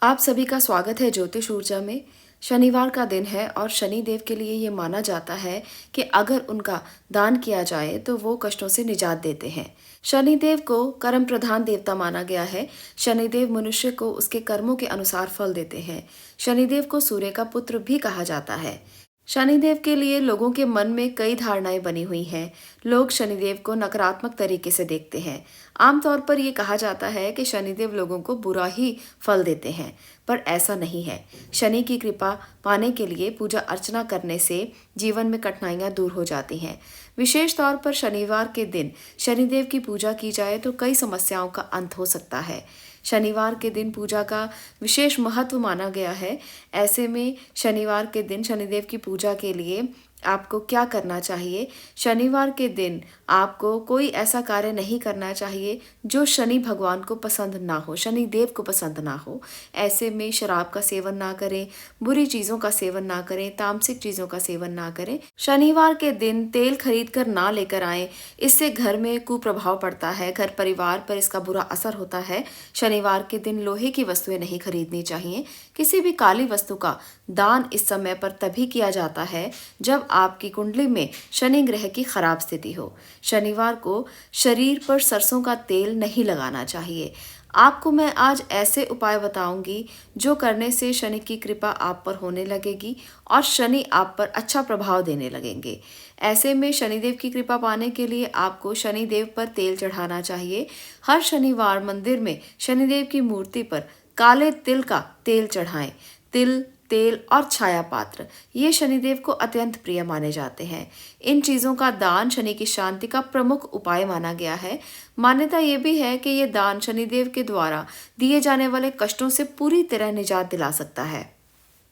आप सभी का स्वागत है ज्योतिष ऊर्जा में। शनिवार का दिन है और शनिदेव के लिए ये माना जाता है कि अगर उनका दान किया जाए तो वो कष्टों से निजात देते हैं। शनिदेव को कर्म प्रधान देवता माना गया है। शनिदेव मनुष्य को उसके कर्मों के अनुसार फल देते हैं। शनिदेव को सूर्य का पुत्र भी कहा जाता है। शनिदेव के लिए लोगों के मन में कई धारणाएं बनी हुई हैं। लोग शनिदेव को नकारात्मक तरीके से देखते हैं। आमतौर पर यह कहा जाता है कि शनिदेव लोगों को बुरा ही फल देते हैं, पर ऐसा नहीं है। शनि की कृपा पाने के लिए पूजा अर्चना करने से जीवन में कठिनाइयां दूर हो जाती हैं। विशेष तौर पर शनिवार के दिन शनिदेव की पूजा की जाए तो कई समस्याओं का अंत हो सकता है। शनिवार के दिन पूजा का विशेष महत्व माना गया है। ऐसे में शनिवार के दिन शनिदेव की पूजा के लिए आपको क्या करना चाहिए? शनिवार के दिन आपको कोई ऐसा कार्य नहीं करना चाहिए जो शनि भगवान को पसंद ना हो, शनि देव को पसंद ना हो। ऐसे में शराब का सेवन ना करें, बुरी चीज़ों का सेवन ना करें, तामसिक चीज़ों का सेवन ना करें। शनिवार के दिन तेल खरीद कर ना लेकर आएं, इससे घर में कुप्रभाव पड़ता है, घर परिवार पर इसका बुरा असर होता है। शनिवार के दिन लोहे की वस्तुएं नहीं खरीदनी चाहिए। किसी भी काली वस्तु का दान इस समय पर तभी किया जाता है जब आपकी कुंडली में शनि ग्रह की खराब स्थिति हो। शनिवार को शरीर पर सरसों का तेल नहीं लगाना चाहिए। आपको मैं आज ऐसे उपाय बताऊंगी जो करने से शनि की कृपा आप पर होने लगेगी और शनि आप पर अच्छा प्रभाव देने लगेंगे। ऐसे में शनिदेव की कृपा पाने के लिए आपको शनिदेव पर तेल चढ़ाना चाहिए। हर शनिवार मंदिर में शनिदेव की मूर्ति पर काले तिल का तेल चढ़ाएं। तिल, तेल और छाया पात्र ये शनिदेव को अत्यंत प्रिय माने जाते हैं। इन चीज़ों का दान शनि की शांति का प्रमुख उपाय माना गया है। मान्यता ये भी है कि ये दान शनिदेव के द्वारा दिए जाने वाले कष्टों से पूरी तरह निजात दिला सकता है।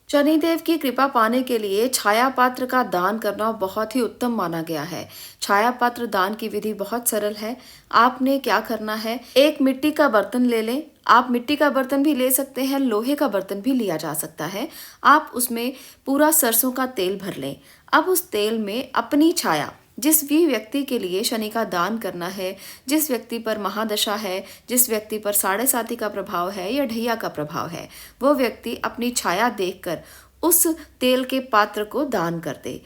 शनिदेव की कृपा पाने के लिए छाया पात्र का दान करना बहुत ही उत्तम माना गया है। छाया पात्र दान की विधि बहुत सरल है। आपने क्या करना है, एक मिट्टी का बर्तन ले लें। आप मिट्टी का बर्तन भी ले सकते हैं, लोहे का बर्तन भी लिया जा सकता है। आप उसमें पूरा सरसों का तेल भर लें। अब उस तेल में अपनी छाया, जिस भी व्यक्ति के लिए शनि का दान करना है, जिस व्यक्ति पर महादशा है, जिस व्यक्ति पर साढ़े साती का प्रभाव है या ढैया का प्रभाव है, वो व्यक्ति अपनी छाया देखकर उस तेल के पात्र को दान कर दे।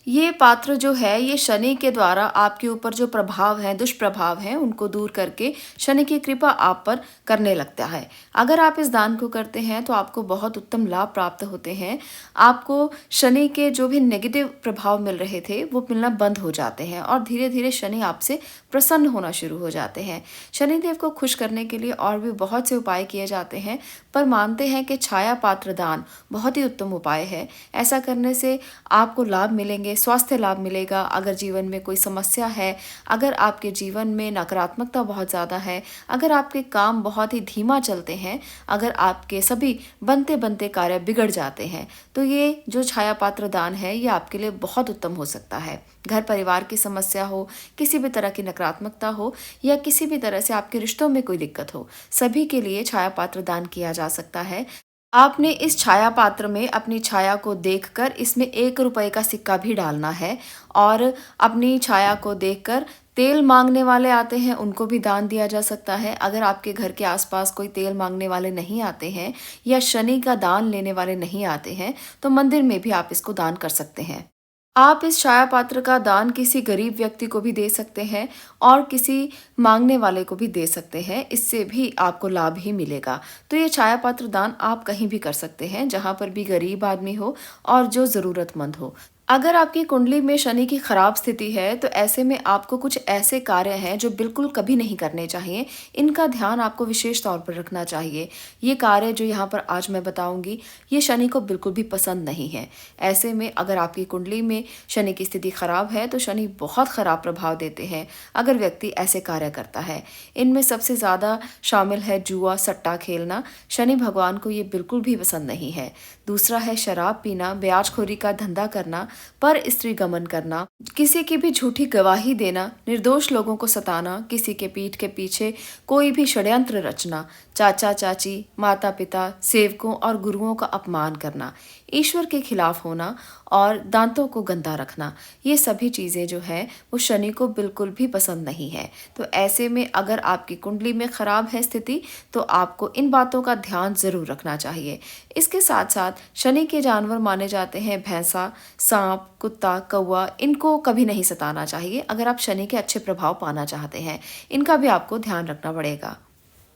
ये पात्र जो है ये शनि के द्वारा आपके ऊपर जो प्रभाव है, दुष्प्रभाव है, उनको दूर करके शनि की कृपा आप पर करने लगता है। अगर आप इस दान को करते हैं तो आपको बहुत उत्तम लाभ प्राप्त होते हैं। आपको शनि के जो भी नेगेटिव प्रभाव मिल रहे थे वो मिलना बंद हो जाते हैं और धीरे धीरे शनि आपसे प्रसन्न होना शुरू हो जाते हैं। शनिदेव को खुश करने के लिए और भी बहुत से उपाय किए जाते हैं, पर मानते हैं कि छाया पात्र दान बहुत ही उत्तम उपाय है। ऐसा करने से आपको लाभ मिलेंगे, स्वास्थ्य लाभ मिलेगा। अगर जीवन में कोई समस्या है, अगर आपके जीवन में नकारात्मकता बहुत ज़्यादा है, अगर आपके काम बहुत ही धीमा चलते हैं, अगर आपके सभी बनते बनते कार्य बिगड़ जाते हैं, तो ये जो छाया पात्र दान है ये आपके लिए बहुत उत्तम हो सकता है। घर परिवार की समस्या हो, किसी भी तरह की नकारात्मकता हो या किसी भी तरह से आपके रिश्तों में कोई दिक्कत हो, सभी के लिए छाया पात्र दान किया जा सकता है। आपने इस छाया पात्र में अपनी छाया को देखकर इसमें 1 रुपए का सिक्का भी डालना है और अपनी छाया को देखकर तेल मांगने वाले आते हैं उनको भी दान दिया जा सकता है। अगर आपके घर के आसपास कोई तेल मांगने वाले नहीं आते हैं या शनि का दान लेने वाले नहीं आते हैं तो मंदिर में भी आप इसको दान कर सकते हैं। आप इस छाया पात्र का दान किसी गरीब व्यक्ति को भी दे सकते हैं और किसी मांगने वाले को भी दे सकते हैं। इससे भी आपको लाभ ही मिलेगा। तो ये छाया पात्र दान आप कहीं भी कर सकते हैं जहां पर भी गरीब आदमी हो और जो ज़रूरतमंद हो। अगर आपकी कुंडली में शनि की खराब स्थिति है तो ऐसे में आपको कुछ ऐसे कार्य हैं जो बिल्कुल कभी नहीं करने चाहिए। इनका ध्यान आपको विशेष तौर पर रखना चाहिए। ये कार्य जो यहाँ पर आज मैं बताऊंगी ये शनि को बिल्कुल भी पसंद नहीं है। ऐसे में अगर आपकी कुंडली में शनि की स्थिति खराब है तो शनि बहुत खराब प्रभाव देते हैं अगर व्यक्ति ऐसे कार्य करता है। इनमें सबसे ज़्यादा शामिल है जुआ, सट्टा खेलना। शनि भगवान को ये बिल्कुल भी पसंद नहीं है। दूसरा है शराब पीना, ब्याजखोरी का धंधा करना, पर स्त्री गमन करना, किसी की भी झूठी गवाही देना, निर्दोष लोगों को सताना, किसी के पीठ के पीछे कोई भी षड्यंत्र रचना, चाचा चाची, माता पिता, सेवकों और गुरुओं का अपमान करना, ईश्वर के खिलाफ होना और दांतों को गंदा रखना, ये सभी चीज़ें जो है वो शनि को बिल्कुल भी पसंद नहीं है। तो ऐसे में अगर आपकी कुंडली में खराब है स्थिति, तो आपको इन बातों का ध्यान जरूर रखना चाहिए। इसके साथ साथ शनि के जानवर माने जाते हैं भैंसा, सांप, कुत्ता, कौवा, इनको कभी नहीं सताना चाहिए अगर आप शनि के अच्छे प्रभाव पाना चाहते हैं। इनका भी आपको ध्यान रखना पड़ेगा।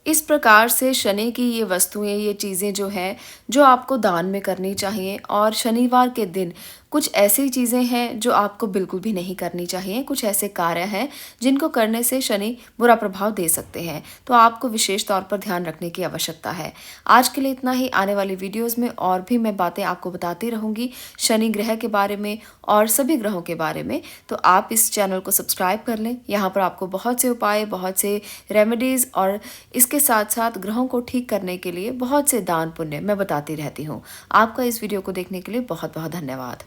इस प्रकार से शनि की ये वस्तुएं, ये चीज़ें जो है जो आपको दान में करनी चाहिए। और शनिवार के दिन कुछ ऐसी चीज़ें हैं जो आपको बिल्कुल भी नहीं करनी चाहिए। कुछ ऐसे कार्य हैं जिनको करने से शनि बुरा प्रभाव दे सकते हैं, तो आपको विशेष तौर पर ध्यान रखने की आवश्यकता है। आज के लिए इतना ही। आने वाली वीडियोज़ में और भी मैं बातें आपको बताती रहूँगी शनि ग्रह के बारे में और सभी ग्रहों के बारे में। तो आप इस चैनल को सब्सक्राइब कर लें। यहाँ पर आपको बहुत से उपाय, बहुत से रेमेडीज़ और इसके साथ साथ ग्रहों को ठीक करने के लिए बहुत से दान पुण्य मैं बताती रहती हूँ। आपका इस वीडियो को देखने के लिए बहुत बहुत धन्यवाद।